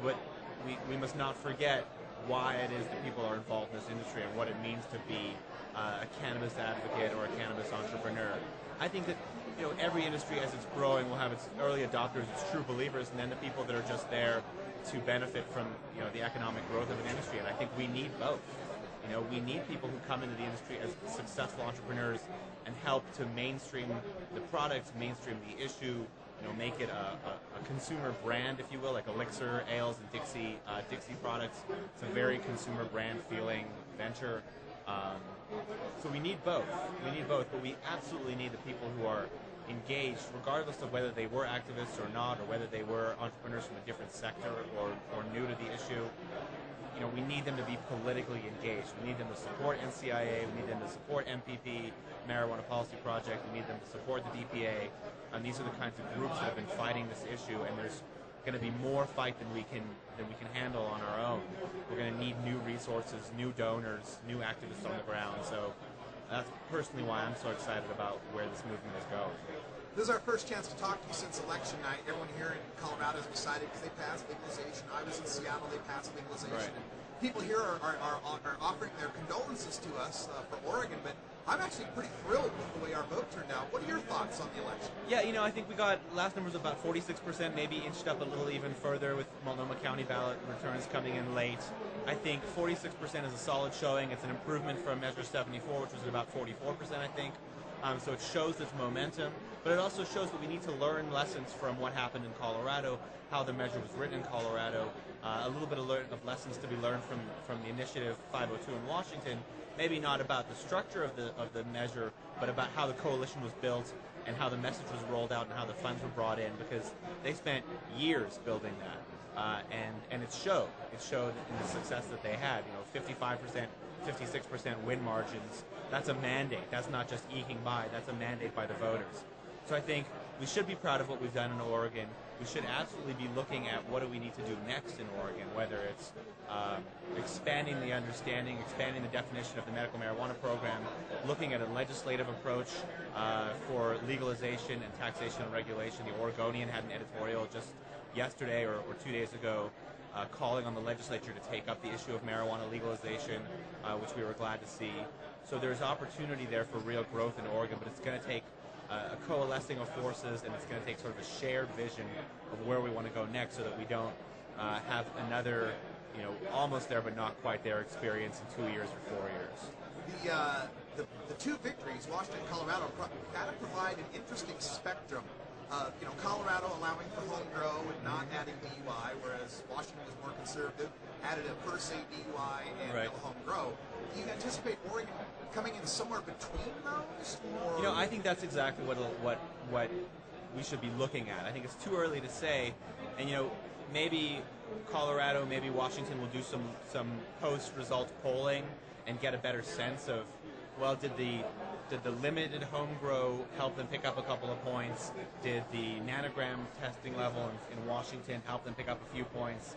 But we must not forget why it is that people are involved in this industry and what it means to be a cannabis advocate or a cannabis entrepreneur. I think that every industry, as it's growing, will have its early adopters, its true believers, and then the people that are just there to benefit from the economic growth of an industry. And I think we need both. We need people who come into the industry as successful entrepreneurs and help to mainstream the products, mainstream the issue, make it a consumer brand, if you will, like Elixir, Ales, and Dixie products. It's a very consumer brand feeling venture. So we need both. But we absolutely need the people who are engaged, regardless of whether they were activists or not, or whether they were entrepreneurs from a different sector or new to the issue. We need them to be politically engaged. We need them to support NCIA. We need them to support MPP, Marijuana Policy Project. We need them to support the DPA. And these are the kinds of groups that have been fighting this issue. And there's going to be more fight than we can handle on our own. We're going to need new resources, new donors, new activists on the ground. So that's personally why I'm so excited about where this movement is going. This is our first chance to talk to you since election night. Everyone here in Colorado is excited because they passed legalization. I was in Seattle, they passed legalization. Right. People here are offering their condolences to us for Oregon, but I'm actually pretty thrilled with the way our vote turned out. What are your thoughts on the election? Yeah, I think we got, last numbers about 46%, maybe inched up a little even further with Multnomah County ballot returns coming in late. I think 46% is a solid showing. It's an improvement from Measure 74, which was at about 44%, I think. So it shows this momentum, but it also shows that we need to learn lessons from what happened in Colorado, how the measure was written in Colorado, a little bit of lessons to be learned from the Initiative 502 in Washington, maybe not about the structure of the measure, but about how the coalition was built and how the message was rolled out and how the funds were brought in, because they spent years building that, and it showed. It showed in the success that they had. 55%, 56% win margins. That's a mandate. That's not just eking by. That's a mandate by the voters. So I think we should be proud of what we've done in Oregon. We should absolutely be looking at what do we need to do next in Oregon, whether it's expanding the understanding, expanding the definition of the medical marijuana program, looking at a legislative approach for legalization and taxation and regulation. The Oregonian had an editorial just yesterday or 2 days ago calling on the legislature to take up the issue of marijuana legalization, which we were glad to see. So there's opportunity there for real growth in Oregon, but it's going to take a coalescing of forces, and it's going to take sort of a shared vision of where we want to go next, so that we don't have another, almost there but not quite there experience in 2 years or 4 years. The two victories, Washington and Colorado, kind of provide an interesting spectrum of, Colorado allowing for home grow and not adding DUI, whereas Washington was more conservative, added a per se DUI and right. no home grow. Do you anticipate Oregon coming in somewhere between those? Or? I think that's exactly what we should be looking at. I think it's too early to say, and maybe Colorado, maybe Washington will do some post-result polling and get a better sense of, well, did the limited home grow help them pick up a couple of points? Did the nanogram testing level in Washington help them pick up a few points?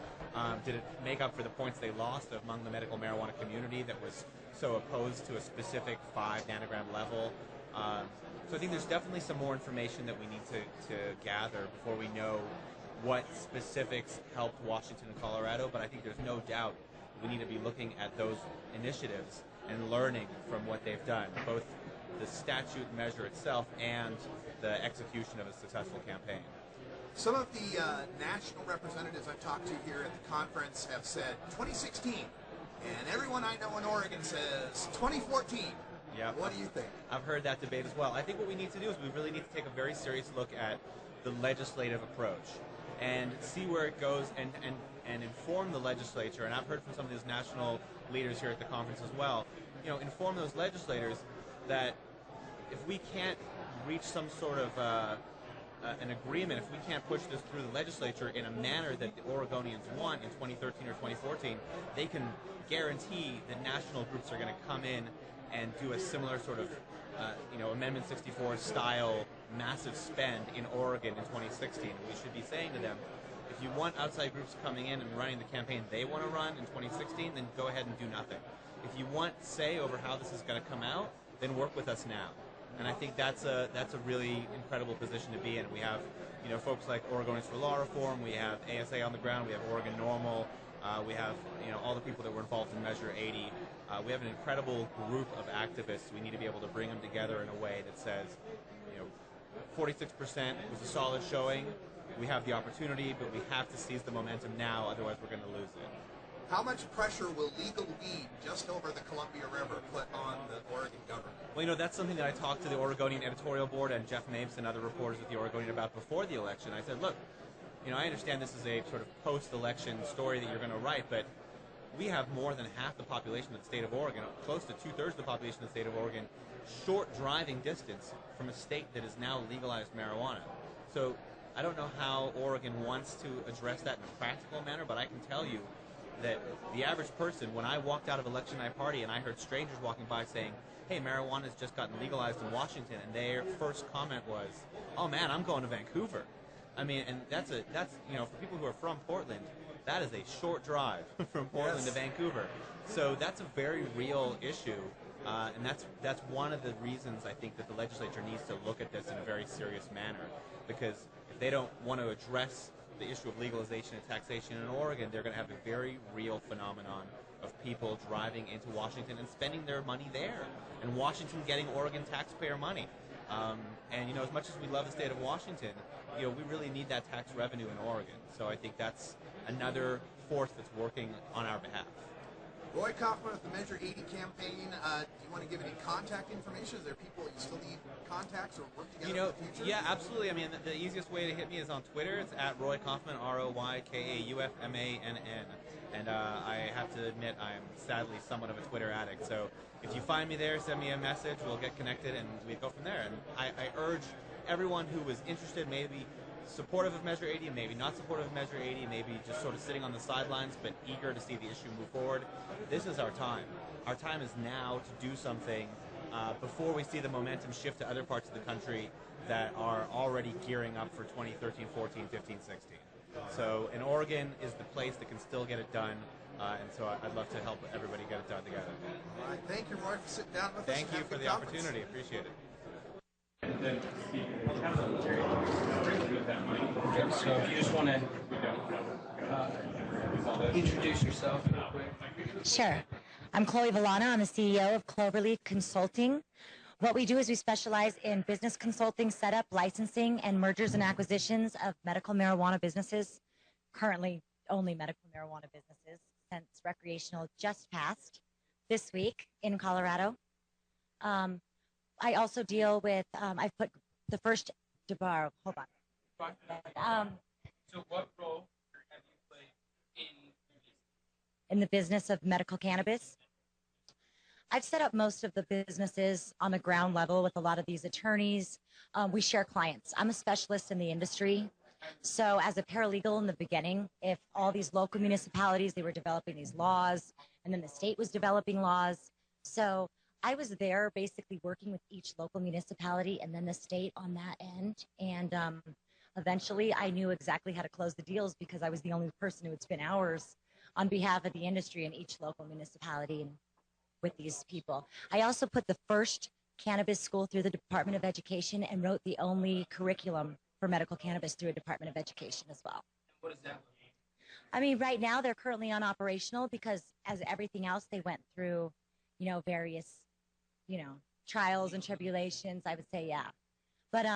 Did it make up for the points they lost among the medical marijuana community that was so opposed to a specific 5 nanogram level? So I think there's definitely some more information that we need to gather before we know what specifics helped Washington and Colorado, but I think there's no doubt we need to be looking at those initiatives and learning from what they've done, both the statute measure itself and the execution of a successful campaign. Some of the national representatives I've talked to here at the conference have said 2016, and everyone I know in Oregon says 2014. Yeah. What do you think? I've heard that debate as well. I think what we need to do is we really need to take a very serious look at the legislative approach and see where it goes and inform the legislature. And I've heard from some of these national leaders here at the conference as well, inform those legislators that if we can't reach some sort of an agreement, if we can't push this through the legislature in a manner that the Oregonians want in 2013 or 2014, they can guarantee that national groups are going to come in and do a similar sort of, Amendment 64 style massive spend in Oregon in 2016. We should be saying to them, if you want outside groups coming in and running the campaign they want to run in 2016, then go ahead and do nothing. If you want say over how this is going to come out, then work with us now. And I think that's a really incredible position to be in. We have, folks like Oregonians for Law Reform. We have ASA on the ground. We have Oregon Normal. We have, all the people that were involved in Measure 80. We have an incredible group of activists. We need to be able to bring them together in a way that says, 46% was a solid showing. We have the opportunity, but we have to seize the momentum now, otherwise we're going to lose it. How much pressure will legal weed just over the Columbia River put on the Oregon government? Well, that's something that I talked to the Oregonian editorial board and Jeff Mapes and other reporters with the Oregonian about before the election. I said, look, I understand this is a sort of post-election story that you're going to write, but we have more than half the population of the state of Oregon, close to 2/3 of the population of the state of Oregon, short driving distance from a state that has now legalized marijuana. So I don't know how Oregon wants to address that in a practical manner, but I can tell you that the average person, when I walked out of election night party and I heard strangers walking by saying, hey, marijuana's just gotten legalized in Washington, and their first comment was, oh man, I'm going to Vancouver. I mean, and that's for people who are from Portland, that is a short drive from Portland to Vancouver. So that's a very real issue, and that's one of the reasons I think that the legislature needs to look at this in a very serious manner, because if they don't want to address the issue of legalization and taxation in Oregon, they're going to have a very real phenomenon of people driving into Washington and spending their money there, and Washington getting Oregon taxpayer money. And as much as we love the state of Washington, we really need that tax revenue in Oregon. So I think that's another force that's working on our behalf. Roy Kaufmann with the Measure 80 campaign. Do you want to give any contact information? Is there people you still need contacts or work together in the future? Yeah, absolutely. I mean, the easiest way to hit me is on Twitter. It's at Roy Kaufmann, RoyKaufmann. And I have to admit, I'm sadly somewhat of a Twitter addict. So if you find me there, send me a message. We'll get connected and we go from there. And I urge everyone who was interested, maybe supportive of Measure 80, maybe not supportive of Measure 80, maybe just sort of sitting on the sidelines but eager to see the issue move forward. This is our time. Our time is now to do something before we see the momentum shift to other parts of the country that are already gearing up for 2013, 14, 15, 16. So, and Oregon is the place that can still get it done, and so I'd love to help everybody get it done together. All right, thank you, Roy, for sitting down with us. Thank you for the opportunity. Appreciate it. So if you just want to introduce yourself real quick. Sure. I'm Chloe Villano. I'm the CEO of Cloverly Consulting. What we do is we specialize in business consulting, setup, licensing, and mergers and acquisitions of medical marijuana businesses. Currently, only medical marijuana businesses, since recreational just passed this week in Colorado. I also deal with, I've put the first hold on. So what role have you played In the business of medical cannabis? I've set up most of the businesses on the ground level with a lot of these attorneys. We share clients. I'm a specialist in the industry. So as a paralegal in the beginning, if all these local municipalities, they were developing these laws, and then the state was developing laws. So I was there basically working with each local municipality and then the state on that end. And eventually I knew exactly how to close the deals because I was the only person who would spend hours on behalf of the industry in each local municipality and with these people. I also put the first cannabis school through the Department of Education and wrote the only curriculum for medical cannabis through a Department of Education as well. What is that? I mean, right now they're currently unoperational because as everything else, they went through, various, trials and tribulations, I would say, yeah. But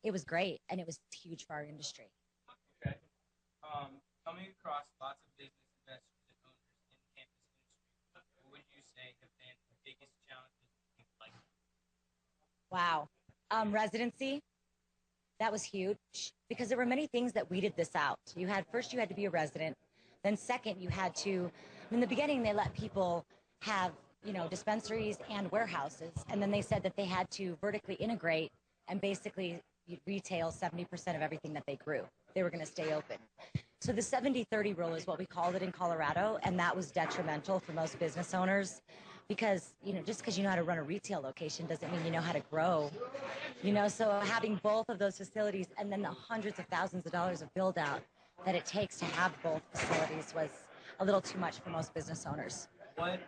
it was great and it was huge for our industry. Okay. Coming across lots of business investors and owners in the cannabis industry, what would you say have been the biggest challenges like? Wow. Residency, that was huge because there were many things that weeded this out. First you had to be a resident. Then second, you had to, in the beginning, they let people have, dispensaries and warehouses. And then they said that they had to vertically integrate and basically retail 70% of everything that they grew. They were going to stay open. So the 70-30 rule is what we called it in Colorado, and that was detrimental for most business owners because, just because you know how to run a retail location doesn't mean you know how to grow. So having both of those facilities and then the hundreds of thousands of dollars of build out that it takes to have both facilities was a little too much for most business owners. What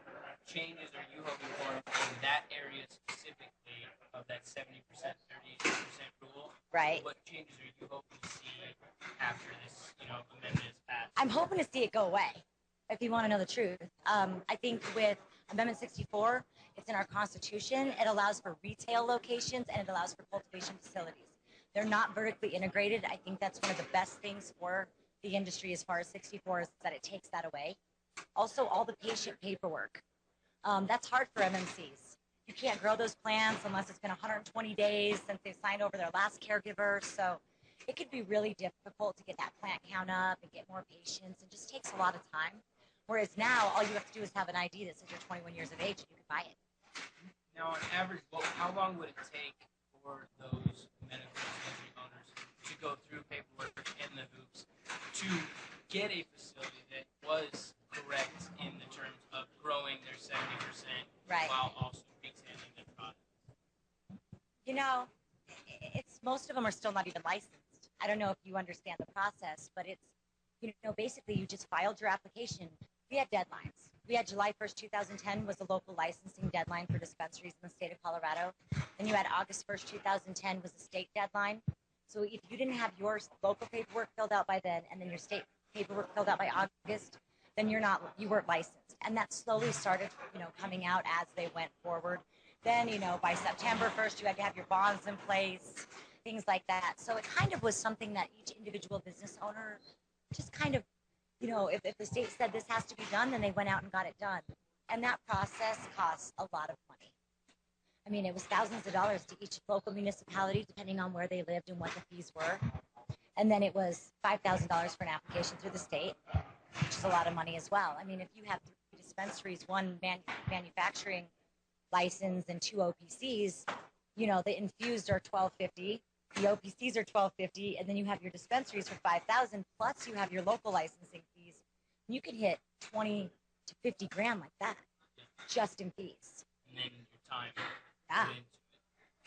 changes are you hoping for in that area specifically of that 70%, 30% rule? Right. What changes are you hoping to see after this, amendment is passed? I'm hoping to see it go away, if you want to know the truth. I think with Amendment 64, it's in our Constitution. It allows for retail locations and it allows for cultivation facilities. They're not vertically integrated. I think that's one of the best things for the industry as far as 64 is that it takes that away. Also, all the patient paperwork. That's hard for MMCs. You can't grow those plants unless it's been 120 days since they've signed over their last caregiver. So it could be really difficult to get that plant count up and get more patients. It just takes a lot of time. Whereas now, all you have to do is have an ID that says you're 21 years of age and you can buy it. Now, on average, how long would it take for those medical dispensary owners to go through paperwork and the hoops to get a facility that was correct in the terms of growing their 70% while also retailing their product? It's most of them are still not even licensed. I don't know if you understand the process, but it's, basically you just filed your application. We had deadlines. We had July 1st, 2010 was the local licensing deadline for dispensaries in the state of Colorado. Then you had August 1st, 2010 was the state deadline. So if you didn't have your local paperwork filled out by then and then your state paperwork filled out by August, then you weren't licensed. And that slowly started, coming out as they went forward. Then, by September 1st, you had to have your bonds in place, things like that. So it kind of was something that each individual business owner just kind of, if the state said this has to be done, then they went out and got it done. And that process costs a lot of money. I mean, it was thousands of dollars to each local municipality, depending on where they lived and what the fees were. And then it was $5,000 for an application through the state, which is a lot of money as well. I mean, if you have 3 dispensaries, 1 manufacturing license and 2 OPCs, the infused are $1,250, the OPCs are $1,250, and then you have your dispensaries for $5,000, plus you have your local licensing fees. You could hit 20 to 50 grand like that, just in fees. And then your time. Yeah.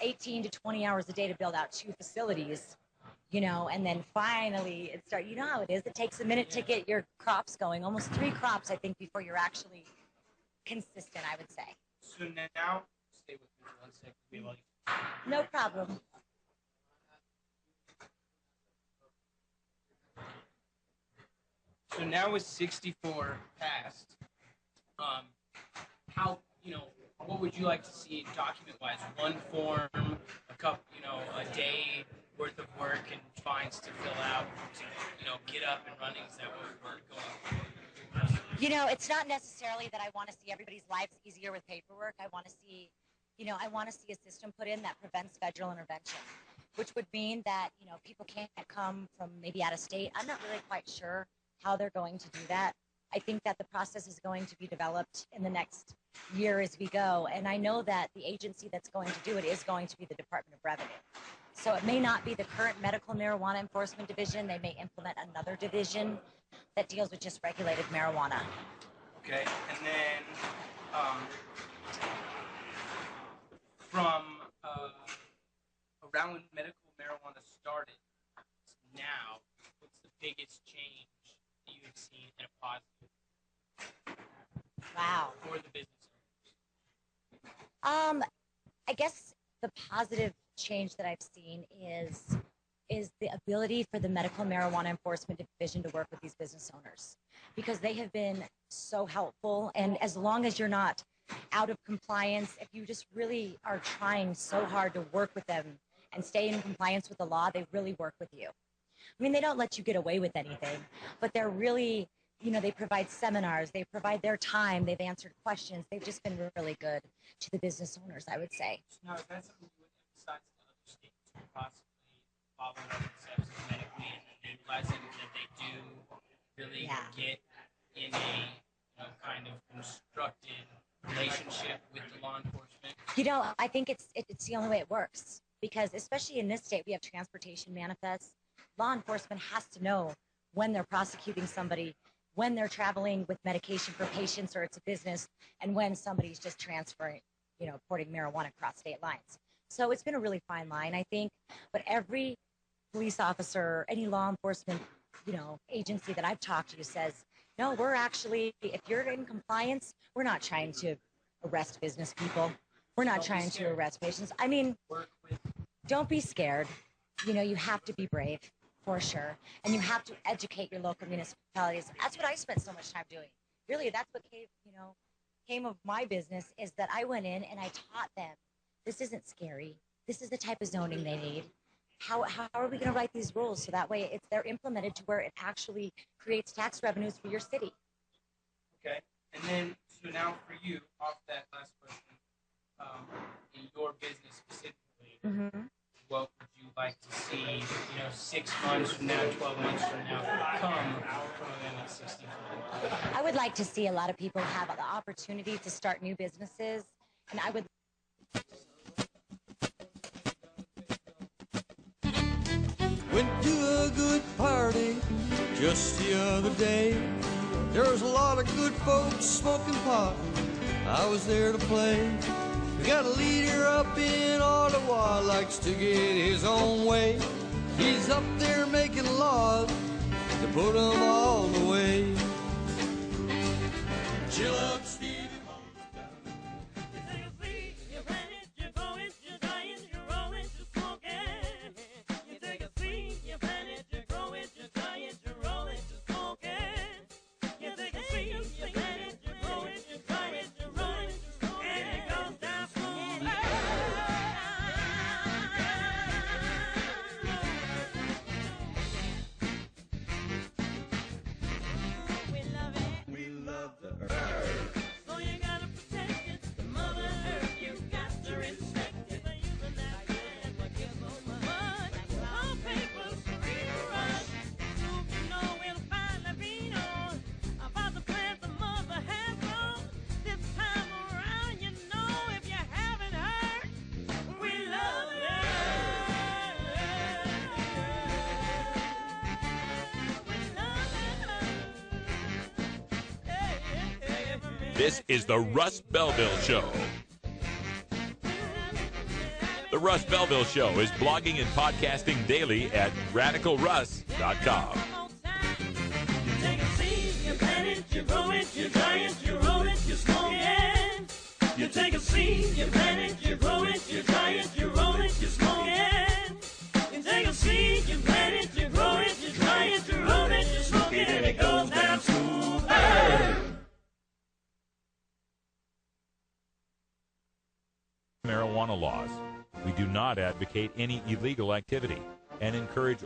18 to 20 hours a day to build out 2 facilities, and then finally it starts. You know how it is. It takes a minute to get your crops going. Almost 3 crops, I think, before you're actually consistent, I would say. So now, stay with me for 1 second. We have all these- No problem. So now with 64 passed, how, what would you like to see document-wise? One form, a couple, a day worth of work and fines to fill out to, get up and running? Is that what we're going? It's not necessarily that I want to see everybody's lives easier with paperwork. I want to see, a system put in that prevents federal intervention, which would mean that, people can't come from maybe out of state. I'm not really quite sure how they're going to do that. I think that the process is going to be developed in the next year as we go. And I know that the agency that's going to do it is going to be the Department of Revenue. So it may not be the current Medical Marijuana Enforcement Division. They may implement another division that deals with just regulated marijuana. Okay, and then from around when medical marijuana started to now, what's the biggest change that you have seen in a positive? Wow. For the business owners? I guess the positive change that I've seen is the ability for the Medical Marijuana Enforcement Division to work with these business owners, because they have been so helpful. And as long as you're not out of compliance, if you just really are trying so hard to work with them and stay in compliance with the law, they really work with you. I mean, they don't let you get away with anything, but they're really, they provide seminars, they provide their time, they've answered questions. They've just been really good to the business owners, I would say. Now, is that something you would emphasize to other states who possibly follow those steps medically and legalizing, that they do really get in a kind of constructed relationship with the law enforcement? I think it's the only way it works, because especially in this state, we have transportation manifests. Law enforcement has to know when they're prosecuting somebody, when they're traveling with medication for patients or it's a business, and when somebody's just transferring, porting marijuana across state lines. So it's been a really fine line, I think. But every police officer, any law enforcement, agency that I've talked to says, no, we're actually, if you're in compliance, we're not trying to arrest business people. We're not trying to arrest patients. I mean, don't be scared. You have to be brave, for sure. And you have to educate your local municipalities. That's what I spent so much time doing. Really, that's what came of my business, is that I went in and I taught them, this isn't scary. This is the type of zoning they need. How are we going to write these rules so that way they're implemented to where it actually creates tax revenues for your city? Okay, and then, so now for you, off that last question, in your business specifically, what would you like to see, 6 months from now, 12 months from now, come from Atlanta 64? I would like to see a lot of people have the opportunity to start new businesses, and I would. Went to a good party just the other day. There was a lot of good folks smoking pot. I was there to play. We got a leader up in Ottawa, likes to get his own way. He's up there making laws to put them all away. Chill up, Steve. This is the Russ Belville Show. Russ Belville Show is blogging and podcasting daily at radicalruss.com. You take a seed, you plant it, you grow it, you dry it, you roll it, you smoke it. You take a seed, you plant it, you grow it, you dry it, you roll it, you smoke it. You take a seed, you plant it, you grow it, you dry it, you roll it, you smoke it, and it goes down smooth. Marijuana laws. We do not advocate any illegal activity and encourage